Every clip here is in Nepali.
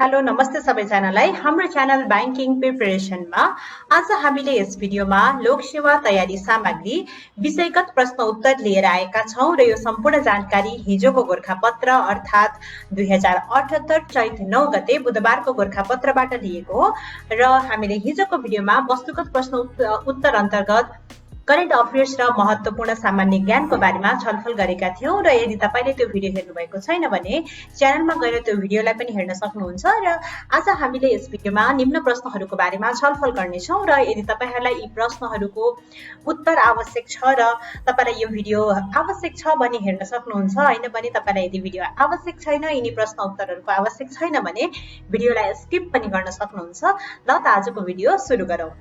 हेलो नमस्ते सबैजनालाई हाम्रो च्यानल बैंकिङ प्रिपरेसनमा आज हामीले यस भिडियोमा लोकसेवा तयारी सामग्री विषयगत प्रश्न उत्तर लिएर आएका छौं र यो सम्पूर्ण जानकारी हिजोको गोरखापत्र अर्थात 2078 चैत 9 गते बुधबारको गोरखापत्रबाट लिएको हो र हामीले हिजोको भिडियोमा वस्तुगत प्रश्न उत्तर अन्तर्गत करेन्ट अफेयर्स र महत्त्वपूर्ण सामान्य ज्ञानको बारेमा छलफल गरेका थियौं र यदि तपाईले त्यो भिडियो हेर्नु भएको छैन भने च्यानलमा गएर त्यो भिडियोलाई पनि हेर्न सक्नुहुन्छ र आज हामीले यस भिडियोमा निम्न प्रश्नहरूको बारेमा छलफल गर्नेछौं र यदि तपाईहरुलाई यी प्रश्नहरूको उत्तर आवश्यक छ र तपाईलाई यो भिडियो आवश्यक छ भने हेर्न सक्नुहुन्छ हैन भने तपाईलाई यदि भिडियो आवश्यक छैन यिनी प्रश्न उत्तरहरूको आवश्यक छैन भने भिडियोलाई स्किप पनि गर्न सक्नुहुन्छ ल त आजको भिडियो सुरु गरौं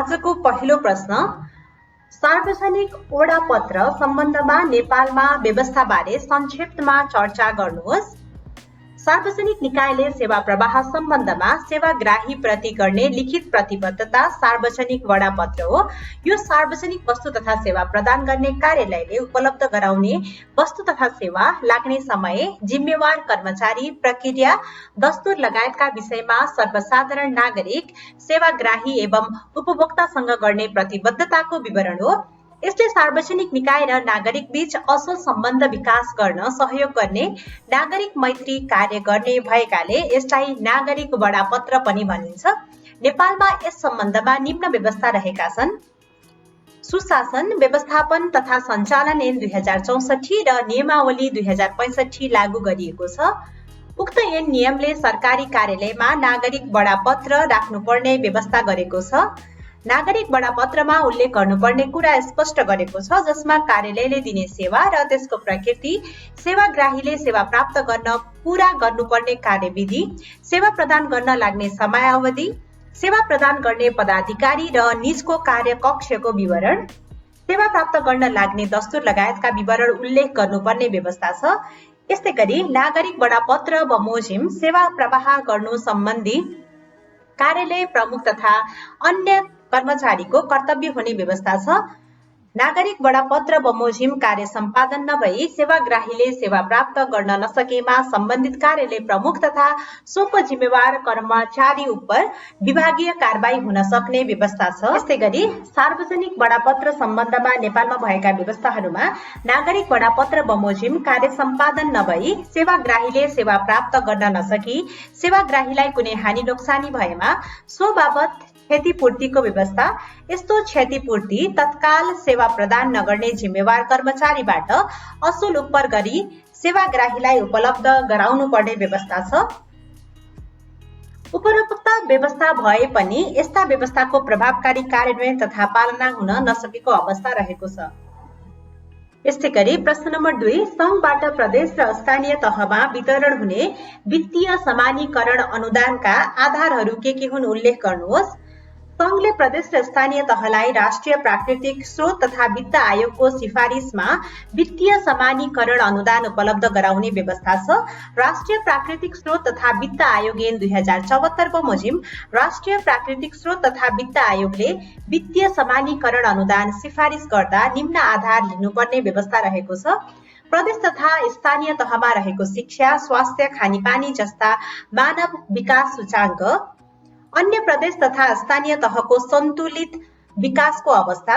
आजको पहिलो प्रश्न सार्वजनिक ओडापत्र सम्बन्धमा नेपालमा व्यवस्थाबारे संक्षेपमा चर्चा गर्नुहोस् सार्वजनिक निकायले सेवा प्रवाह सम्बन्धमा सेवाग्राही प्रति गर्ने लिखित प्रतिबद्धता सार्वजनिक वडापत्र हो यो सार्वजनिक वस्तु तथा सेवा प्रदान गर्ने कार्यालयले उपलब्ध गराउने वस्तु तथा सेवा लाग्ने समय जिम्मेवार कर्मचारी प्रक्रिया दस्तुर लगायतका विषयमा सर्वसाधारण नागरिक सेवाग्राही एवं उपभोक्तासँग गर्ने प्रतिबद्धताको विवरण हो यसले सार्वजनिक निकाय र नागरिक बीच असल सम्बन्ध विकास गर्न सहयोग गर्ने नागरिक मैत्री कार्य गर्ने भएकाले यसलाई नागरिक वडापत्र पनि भनिन्छ नेपालमा यस सम्बन्धमा निम्न व्यवस्था रहेका छन् सुशासन व्यवस्थापन तथा सञ्चालन ऐन 2064 र नियमावली 2065 लागू गरिएको छ उक्त ऐन नियमले सरकारी कार्यालयमा नागरिक वडापत्र राख्नुपर्ने व्यवस्था गरेको छ नागरिक वडापत्रमा उल्लेख गर्नुपर्ने कुरा स्पष्ट गरेको छ जसमा कार्यालयले दिने सेवा र त्यसको प्रकृति सेवाग्राहीले सेवा प्राप्त गर्न पूरा गर्नुपर्ने कार्यविधि सेवा प्रदान गर्न लाग्ने समयावधि सेवा प्रदान गर्ने पदाधिकारी र निजको कार्यकक्षको विवरण सेवा प्राप्त गर्न लाग्ने दस्तुर लगायतका विवरण उल्लेख गर्नुपर्ने व्यवस्था छ यस्तै गरी नागरिक वडापत्र बमोजिम सेवा प्रवाह गर्नु सम्बन्धी कार्यालय प्रमुख तथा अन्य कर्मचारीको कर्तव्य हुने व्यवस्था छ नागरिक वडापत्र बमोजिम कार्य सम्पादन नभई सेवाग्राहीले सेवा प्राप्त गर्न नसकेमा सम्बन्धित कार्यालय प्रमुख तथा सोको जिम्मेवार कर्मचारी उप विभागीय कारबाही हुन सक्ने व्यवस्था छ यस्तै गरी सार्वजनिक वडापत्र सम्बन्धमा नेपालमा भएका व्यवस्थाहरूमा नागरिक वडापत्र बमोजिम कार्य सम्पादन नभई सेवाग्राहीले सेवा प्राप्त गर्न नसकी सेवाग्राहीलाई कुनै हानि नोक्सानी भएमा सो बाबत क्षतिपूर्तिको व्यवस्था यस्तो क्षतिपूर्ति तत्काल सेवा प्रदान नगर्ने जिम्मेवार कर्मचारीबाट असुल उपर गरी सेवाग्राहीलाई उपलब्ध गराउनु पर्ने व्यवस्था छ उपरोक्त व्यवस्था भए पनि यस्ता व्यवस्थाको प्रभावकारी कार्यान्वयन तथा पालना हुन नसकेको अवस्था रहेको छ यस्तै गरी प्रश्न नम्बर 2 संघबाट प्रदेश र स्थानीय तहमा वितरण हुने वित्तीय समानीकरण अनुदानका आधारहरू के हुन् उल्लेख गर्नुहोस् संघले प्रदेश र स्थानीय तहलाई राष्ट्रिय प्राकृतिक स्रोत तथा वित्त आयोगको सिफारिसमा वित्तीय समानीकरण अनुदान उपलब्ध गराउने व्यवस्था छ राष्ट्रिय प्राकृतिक स्रोत तथा वित्त आयोग ऐन 2074 बमोजिम राष्ट्रिय प्राकृतिक स्रोत तथा वित्त आयोगले वित्तीय समानीकरण अनुदान सिफारिस गर्दा निम्न आधार लिनुपर्ने व्यवस्था रहेको छ प्रदेश तथा स्थानीय तहमा रहेको शिक्षा स्वास्थ्य खानेपानी जस्ता मानव विकास सूचाङ्क अन्य प्रदेश तथा स्थानीय तहको सन्तुलित विकासको अवस्था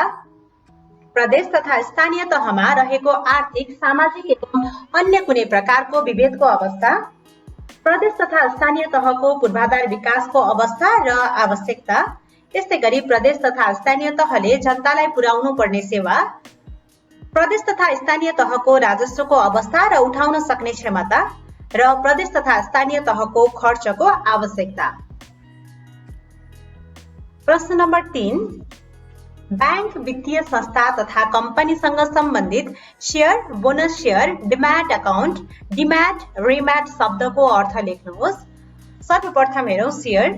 प्रदेश तथा स्थानीय तहमा रहेको आर्थिक सामाजिक एवं अन्य कुनै प्रकारको विभेदको अवस्था प्रदेश तथा स्थानीय तहको पूर्वाधार विकासको अवस्था र आवश्यकता यस्तै गरी प्रदेश तथा स्थानीय तहले जनतालाई पुर्याउनु पर्ने सेवा प्रदेश तथा स्थानीय तहको राजस्वको अवस्था र उठाउन सक्ने क्षमता र प्रदेश तथा स्थानीय तहको खर्चको आवश्यकता प्रश्न नम्बर 3 बैंक वित्तीय संस्था तथा कम्पनीसँग सम्बन्धित share bonus share demat account demat remat शब्दको अर्थ लेख्नुहोस् सर्वप्रथम हेरौं शेयर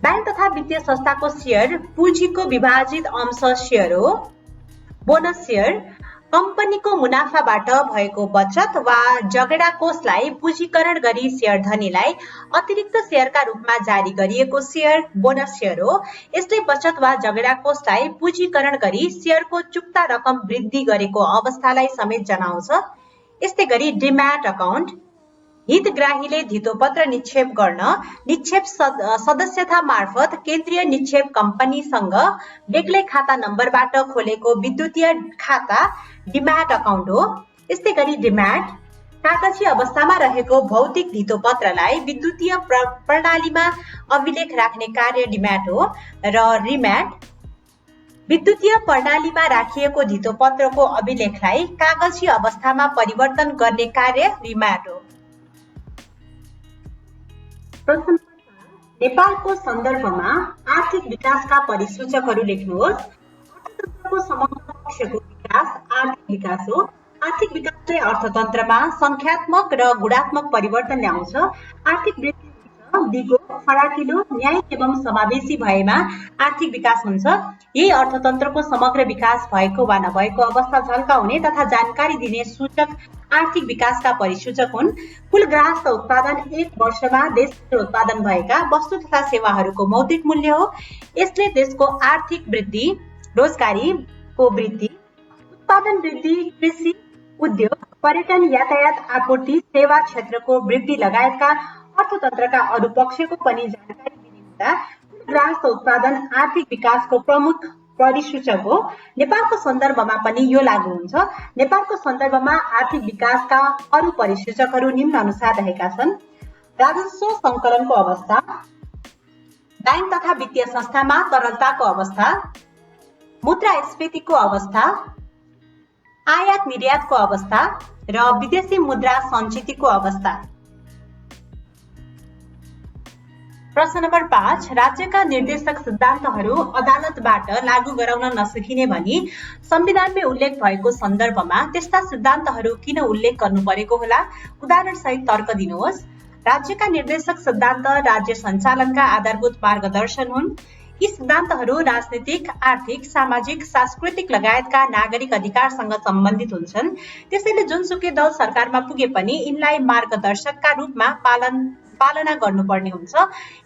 बैंक तथा वित्तीय संस्थाको शेयर पुँजीको विभाजित अंश शेयर हो बोनस शेयर कम्पनीको मुनाफाबाट भएको बचत वा जगडा कोषलाई पुँजीकरण गरी शेयर धनीलाई अतिरिक्त शेयरका रूपमा जारी गरिएको शेयर बोनस शेयर हो यसले बचत वा जगडा कोषलाई पुँजीकरण गरी शेयरको चुक्ता रकम वृद्धि गरेको अवस्थालाई समेत जनाउँछ यस्तै गरी डिम्याट अकाउन्ट हितग्राहीले धितोपत्र निक्षेप गर्न निक्षेप सदस्यता मार्फत केन्द्रीय निक्षेप कम्पनीसँग बेग्लै खाता नम्बरबाट खोलेको विद्युतीय खाता डिम्याट अकाउन्ट हो। यस्तै गरी डिम्याट कागजी अवस्थामा रहेको भौतिक धितोपत्रलाई विद्युतीय प्रणालीमा अभिलेख राख्ने कार्य डिम्याट हो र रिम्याट विद्युतीय प्रणालीमा राखिएको धितोपत्रको अभिलेखलाई कागजी अवस्थामा परिवर्तन गर्ने कार्य रिम्याट हो। प्रश्न नेपालको सन्दर्भमा आर्थिक विकासका परिसूचकहरू लेख्नुहोस्। अर्थतन्त्रको समग्र पक्षको विकास आर्थिक विकास हो। आर्थिक विकासले अर्थतन्त्रमा संख्यात्मक र गुणात्मक परिवर्तन ल्याउँछ। आर्थिक वृद्धि दिगो, फराकिलो, न्यायिक एवं समावेशी भएमा आर्थिक विकास हुन्छ। यही अर्थतन्त्रको समग्र विकास भएको वा नभएको अवस्था झल्काउने तथा जानकारी दिने सूचक आर्थिक विकासका परिसूचक हुन्। कुल ग्राहस्थ उत्पादन एक वर्षमा देशभित्र उत्पादन भएका वस्तु तथा सेवाहरूको मौद्रिक मूल्य हो। यसले देशको आर्थिक वृद्धि, रोजगारीको वृद्धि, उत्पादन वृद्धि, कृषि, उद्योग, पर्यटन, यातायात, आपूर्ति, सेवा क्षेत्रको वृद्धि लगायतका अर्थतन्त्रका अरू पक्षको पनि जानकारी दिने हुँदा ग्राहस्थ उत्पादन आर्थिक विकासको प्रमुख परिसूचक हो। नेपालको सन्दर्भमा पनि यो लागू हुन्छ। नेपालको सन्दर्भमा आर्थिक विकासका अरू परिसूचकहरू निम्न अनुसार रहेका छन्। राजस्व सङ्कलनको अवस्था, बैंक तथा वित्तीय संस्थामा तरलताको अवस्था, मुद्रास्फीतिको अवस्था, आयात निर्यातको अवस्था र विदेशी मुद्रा सञ्चितको अवस्था। प्रश्न नम्बर 5 राज्यका निर्देशक सिद्धान्तहरू अदालतबाट लागू गराउन नसकिने भनी संविधानमै उल्लेख भएको सन्दर्भमा त्यस्ता सिद्धान्तहरू किन उल्लेख गर्नु परेको होला? उदाहरण सहित तर्क दिनुहोस्। राज्यका निर्देशक सिद्धान्त राज्य सञ्चालनका आधारभूत मार्गदर्शन हुन्। यी सिद्धान्तहरू राजनीतिक, आर्थिक, सामाजिक, सांस्कृतिक लगायतका नागरिक अधिकारसँग सम्बन्धित हुन्छन्। त्यसैले जुनसुकै दल सरकारमा पुगे पनि यिनलाई मार्गदर्शकका रूपमा पालना गर्नुपर्ने हुन्छ।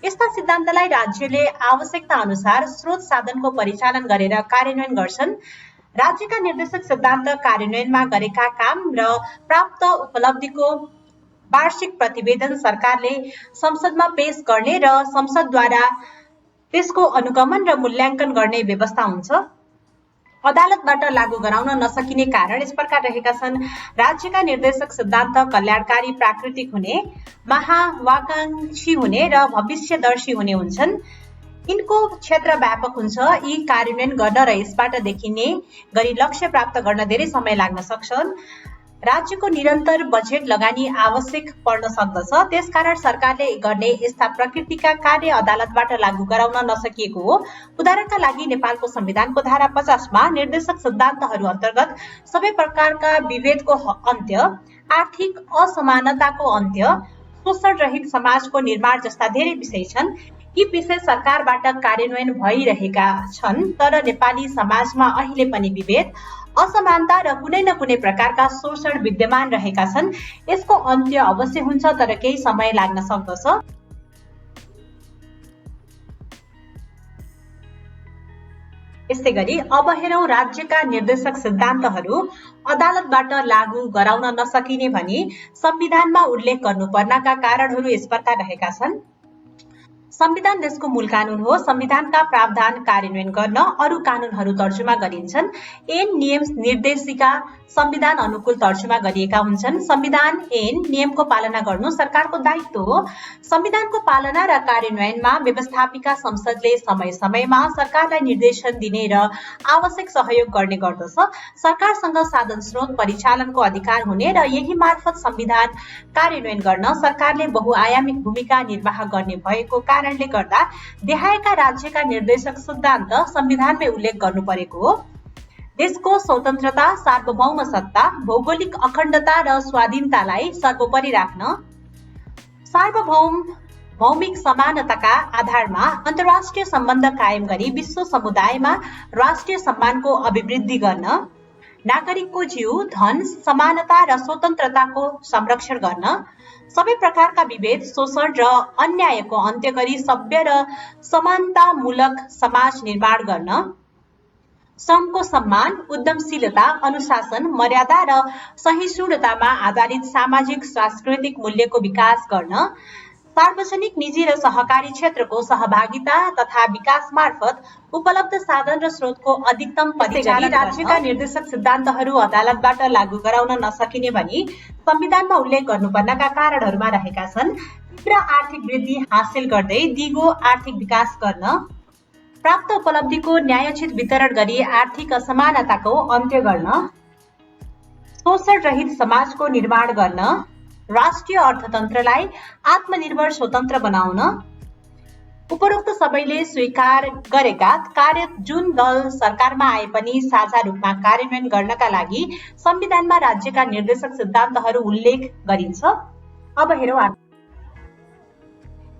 यस्ता सिद्धान्तलाई राज्यले आवश्यकता अनुसार स्रोत साधनको परिचालन गरेर कार्यान्वयन गर्छन्। राज्यका निर्देशक सिद्धान्त कार्यान्वयनमा गरेका काम र प्राप्त उपलब्धिको वार्षिक प्रतिवेदन सरकारले संसदमा पेश गर्ने र संसदद्वारा त्यसको अनुगमन र मूल्याङ्कन गर्ने व्यवस्था हुन्छ। अदालतबाट लागू गराउन नसकिने कारण यस प्रकार रहेका छन्। राज्यका निर्देशक सिद्धान्त कल्याणकारी प्राकृतिक हुने, महावाकांक्षी हुने र भविष्यदर्शी हुने हुन्छन्। यिनको क्षेत्र व्यापक हुन्छ। यी कार्यान्वयन गर्न र यसबाट देखिने गरी लक्ष्य प्राप्त गर्न धेरै समय लाग्न सक्छन्। राज्यको निरन्तर बजेट लगानी आवश्यक पर्न सक्दछ। त्यसकारण सरकारले गर्ने यस्ता प्रकृतिका कार्य अदालतबाट लागू गराउन नसकिएको हो। उदाहरणका लागि नेपालको संविधानको धारा 50 मा निर्देशक सिद्धान्तहरू अन्तर्गत सबै प्रकारका विभेदको अन्त्य, आर्थिक असमानताको अन्त्य, शोषण रहित समाजको निर्माण जस्ता धेरै विषय छन्। यी विषय सरकारबाट कार्यान्वयन भइरहेका छन्, तर नेपाली समाजमा अहिले पनि विभेद, असमानता र कुनै न कुनै प्रकारका शोषण विद्यमान रहेका छन्। यसको अन्त्य अवश्य हुन्छ, तर केही समय लाग्न सक्दछ। यसै गरी अब हेरौं राज्यका निर्देशक सिद्धान्तहरू अदालतबाट लागू गराउन नसकिने भनी संविधानमा उल्लेख गर्नुपर्नका कारणहरू यस प्रकार रहेका छन्। संविधान देशको मूल कानून हो। संविधानका प्रावधान कार्यान्वयन गर्न अरू कानूनहरू तर्जुमा गरिन्छन्। ऐन, नियम, निर्देशिका संविधान अनुकूल तर्जुमा गरिएका हुन्छन्। संविधान, ऐन, नियमको पालना गर्नु सरकारको दायित्व हो। संविधानको पालना र कार्यान्वयनमा व्यवस्थापिका संसदले समय समयमा सरकारलाई निर्देशन दिने र आवश्यक सहयोग गर्ने गर्दछ। सरकारसँग साधन स्रोत परिचालनको अधिकार हुने र यही मार्फत संविधान कार्यान्वयन गर्न सरकारले बहुआयामिक भूमिका निर्वाह गर्ने भएको कारणले गर्दा देहायका राज्यका निर्देशक सिद्धान्त संविधानमै उल्लेख गर्नु परेको हो। देशको स्वतन्त्रता, सार्वभौम सत्ता, भौगोलिक अखण्डता र स्वाधीनतालाई सर्वोपरि राख्न, सार्वभौमिक समानताका आधारमा अन्तर्राष्ट्रिय सम्बन्ध कायम गरी विश्व समुदायमा राष्ट्रिय सम्मानको अभिवृद्धि गर्न, नागरिकको जीव, धन, समानता र स्वतन्त्रताको संरक्षण गर्न, सबै प्रकारका विभेद, शोषण र अन्यायको अन्त्य गरी सभ्य र समानतामूलक समाज निर्माण गर्न, श्रमको सम्मान, उद्यमशीलता, अनुशासन, मर्यादा र सहिष्णुतामा आधारित सामाजिक सांस्कृतिक मूल्यको विकास गर्न, सार्वजनिक, निजी र सहकारी क्षेत्रको सहभागिता तथा विकास मार्फत उपलब्ध साधन र स्रोतको अधिकतम परिचालन राज्यका निर्देशक सिद्धान्तहरू अदालतबाट लागू गराउन नसकिने भनी संविधानमा उल्लेख गर्नुपर्नका कारणहरूमा रहेका छन्। तीव्र आर्थिक वृद्धि हासिल गर्दै दिगो आर्थिक विकास गर्न, प्राप्त उपलब्धिको न्यायोचित वितरण गरी आर्थिक असमानताको अन्त्य गर्न, शोषण रहित समाजको निर्माण गर्न, राष्ट्रिय अर्थतन्त्रलाई आत्मनिर्भर स्वतन्त्र बनाउन, उपरोक्त सबैले स्वीकार गरेका कार्य जुन दल सरकारमा आए पनि साझा रूपमा कार्यान्वयन गर्नका लागि संविधानमा राज्यका निर्देशक सिद्धान्तहरू उल्लेख गरिन्छ। अब हेरौँ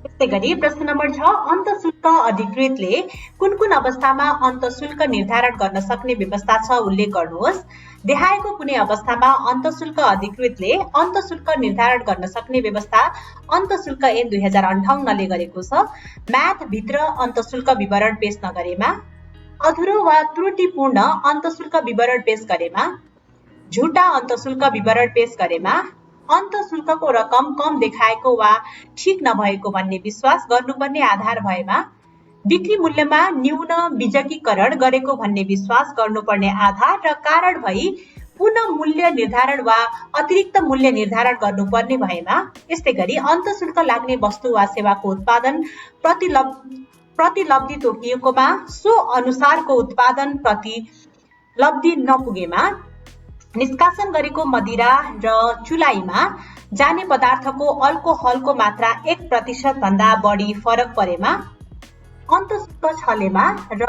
त्यस्तै गरी प्रश्न नम्बर 6, अन्तःशुल्क अधिकृतले कुन कुन अवस्थामा अन्तःशुल्क निर्धारण गर्न सक्ने व्यवस्था छ उल्लेख गर्नुहोस्। देखाएको कुनै अवस्थामा अन्तःशुल्क अधिकृतले अन्तःशुल्क निर्धारण गर्न सक्ने व्यवस्था अन्तःशुल्क ऐन 2058 ले गरेको छ। म्याथ भित्र अन्तःशुल्क विवरण पेश नगरेमा, अधुरो वा त्रुटिपूर्ण अन्तःशुल्क विवरण पेश गरेमा, झुटा अन्तःशुल्क विवरण पेश गरेमा, अन्तःशुल्कको रकम कम देखाएको वा ठीक नभएको भन्ने विश्वास गर्नुपर्ने आधार भएमा, बिक्री मूल्यमा न्यून बीजकीकरण गरेको भन्ने विश्वास गर्नुपर्ने आधार र कारण भई पुनः मूल्य निर्धारण वा अतिरिक्त मूल्य निर्धारण गर्नुपर्ने भएमा, यस्तै गरी अन्तःशुल्क लाग्ने वस्तु वा सेवाको उत्पादन प्रतिलब्धि तोकिएकोमा सो अनुसारको उत्पादन प्रतिलब्धि नपुगेमा, निष्कासन गरेको मदिरा र चुलाइमा जाने पदार्थको अल्कोहलको मात्रा 1% भन्दा बढी फरक परेमा, अन्तःशुल्क छलेमा र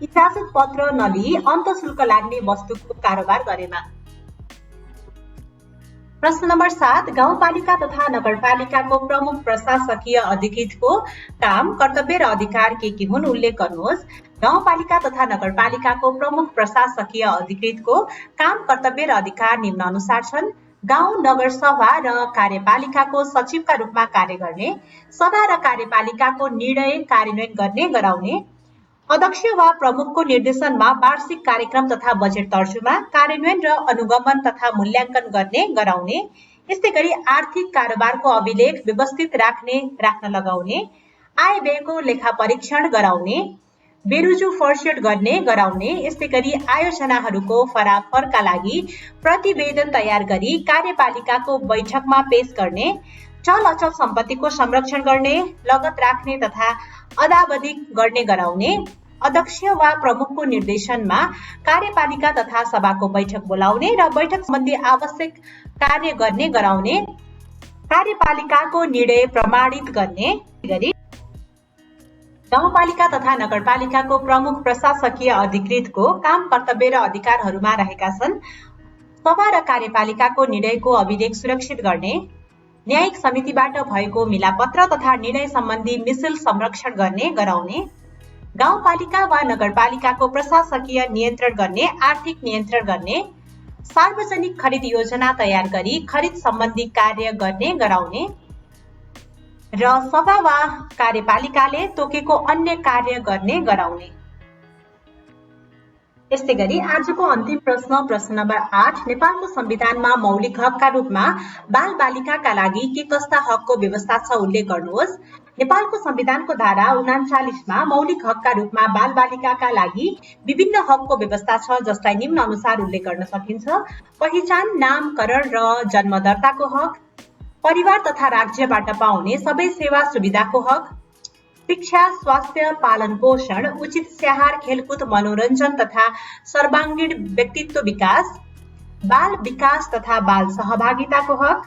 इजाजत पत्र नलिई अन्तःशुल्क लाग्ने वस्तुको कारोबार गरेमा। प्रश्न नम्बर 7, गाउँपालिका तथा नगरपालिकाको प्रमुख प्रशासकीय अधिकृतको काम, कर्तव्य र अधिकार के हुन् उल्लेख गर्नुहोस्। गाउँपालिका तथा नगरपालिकाको प्रमुख प्रशासकीय अधिकृतको काम, कर्तव्य र अधिकार निम्न अनुसार छन्। गाउँ नगर सभा र कार्यपालिकाको सचिवका रूपमा कार्य गर्ने, सभा र कार्यपालिकाको निर्णय कार्यान्वयन गर्ने गराउने, अध्यक्ष वा प्रमुखको निर्देशनमा वार्षिक कार्यक्रम तथा बजेट तर्जुमा, कार्यान्वयन र अनुगमन तथा मूल्याङ्कन गर्ने गराउने, यस्तै गरी आर्थिक कारोबारको अभिलेख व्यवस्थित राख्न लगाउने, आय व्ययको लेखा परीक्षण गराउने, बेरुजु फर्सेट गर्ने गराउने, यस्तै गरी आयोजनाहरूको फराफरका लागि प्रतिवेदन तयार गरी कार्यपालिकाको बैठकमा पेश गर्ने, चल अचल सम्पत्तिको संरक्षण गर्ने, लगत राख्ने तथा अदावधि गर्ने गराउने, अध्यक्ष वा प्रमुखको निर्देशनमा कार्यपालिका तथा सभाको बैठक बोलाउने र बैठक सम्बन्धी आवश्यक कार्य गर्ने गराउने, कार्यपालिकाको निर्णय प्रमाणित गर्ने गरी गाउँपालिका तथा नगरपालिकाको प्रमुख प्रशासकीय अधिकृतको काम, कर्तव्य र अधिकारहरूमा रहेका छन्। सभा र कार्यपालिकाको निर्णयको अभिलेख सुरक्षित गर्ने, न्यायिक समितिबाट भएको मिलापत्र तथा निर्णय सम्बन्धी मिसिल संरक्षण गर्ने गराउने, गाउँपालिका वा नगरपालिकाको प्रशासकीय नियन्त्रण गर्ने, आर्थिक नियन्त्रण गर्ने, सार्वजनिक खरिद योजना तयार गरी खरिद सम्बन्धी कार्य गर्ने गराउने र सभा वा कार्यपालिकाले तोकेको अन्य कार्य गर्ने गराउने। यस्तै गरी आजको अन्तिम प्रश्न नम्बर 8, नेपालको संविधानमा मौलिक हकका रूपमा बाल बालिकाका लागि के कस्ता हकको व्यवस्था छ उल्लेख गर्नुहोस्। नेपालको संविधानको धारा 39 मा मौलिक हकका रूपमा बाल बालिकाका लागि विभिन्न हकको व्यवस्था छ, जसलाई निम्न अनुसार उल्लेख गर्न सकिन्छ। पहिचान, नामकरण र जन्म दर्ताको हक, परिवार तथा राज्यबाट पाउने सबै सेवा सुविधाको हक, शिक्षा, स्वास्थ्य, पालन पोषण, उचित स्याहार, खेलकुद, मनोरञ्जन तथा सर्वाङ्गीण व्यक्तित्व विकास, बाल विकास तथा बाल सहभागिताको हक,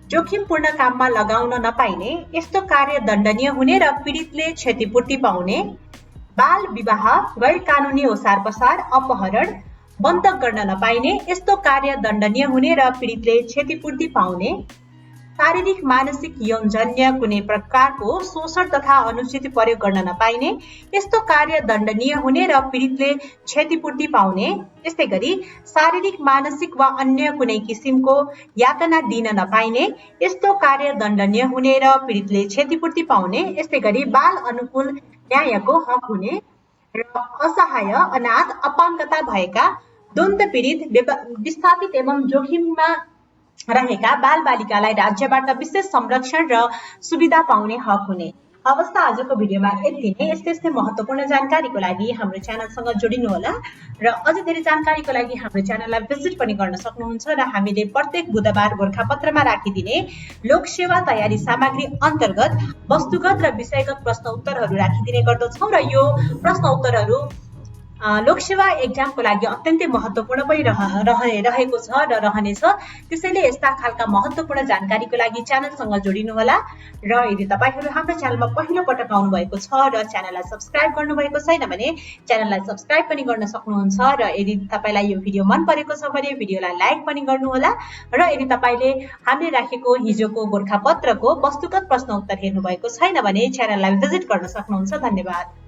जोखिमपूर्ण काममा लगाउन नपाइने, यस्तो कार्य दण्डनीय हुने र पीडितले क्षतिपूर्ति पाउने, बाल विवाह, गैर कानुनी ओसार पसार, अपहरण, बन्धक गर्न नपाइने, यस्तो कार्य दण्डनीय हुने र पीडितले क्षतिपूर्ति पाउने, शारीरिक, मानसिक, यौनजन्य कुनै प्रकारको शोषण तथा अनुचित प्रयोग गर्न नपाइने, यस्तो कार्य दण्डनीय हुने र पीडितले क्षतिपूर्ति पाउने, यस्तै गरी शारीरिक, मानसिक वा अन्य कुनै किसिमको यातना दिन नपाइने, यस्तो कार्य दण्डनीय हुने र पीडितले क्षतिपूर्ति पाउने, यस्तै गरी बाल अनुकूल न्यायको हक हुने र असहाय, अनाथ, अपाङ्गता भएका, द्वन्द्व पीडित, विस्थापित एवं जोखिममा रहेका बालबालिकालाई राज्यबाट विशेष संरक्षण र सुविधा पाउने हक हुने। हवस् त आजको भिडियोमा यति नै। यस्तै महत्त्वपूर्ण जानकारीको लागि हाम्रो च्यानलसँग जोडिनुहोला र अझ धेरै जानकारीको लागि हाम्रो च्यानललाई भिजिट पनि गर्न सक्नुहुन्छ र हामीले प्रत्येक बुधबार गोरखापत्रमा राखिदिने लोकसेवा तयारी सामग्री अन्तर्गत वस्तुगत र विषयगत प्रश्न उत्तरहरू राखिदिने गर्दछौँ र यो प्रश्न उत्तरहरू लोकसेवा एक्जामको लागि अत्यन्तै महत्त्वपूर्ण पनि रहेको छ र रहनेछ। त्यसैले यस्ता खालका महत्त्वपूर्ण जानकारीको लागि च्यानलसँग जोडिनुहोला र यदि तपाईहरू हाम्रो च्यानलमा पहिलो पटक आउनु भएको छ र च्यानललाई सब्स्क्राइब गर्नुभएको छैन भने च्यानललाई सब्स्क्राइब पनि गर्न सक्नुहुन्छ र यदि तपाईलाई यो भिडियो मन परेको छ भने भिडियोलाई लाइक पनि गर्नुहोला र यदि तपाईले हामीले राखेको हिजोको गोरखापत्रको वस्तुगत प्रश्न उत्तर हेर्नु भएको छैन भने च्यानललाई भिजिट गर्न सक्नुहुन्छ। धन्यवाद।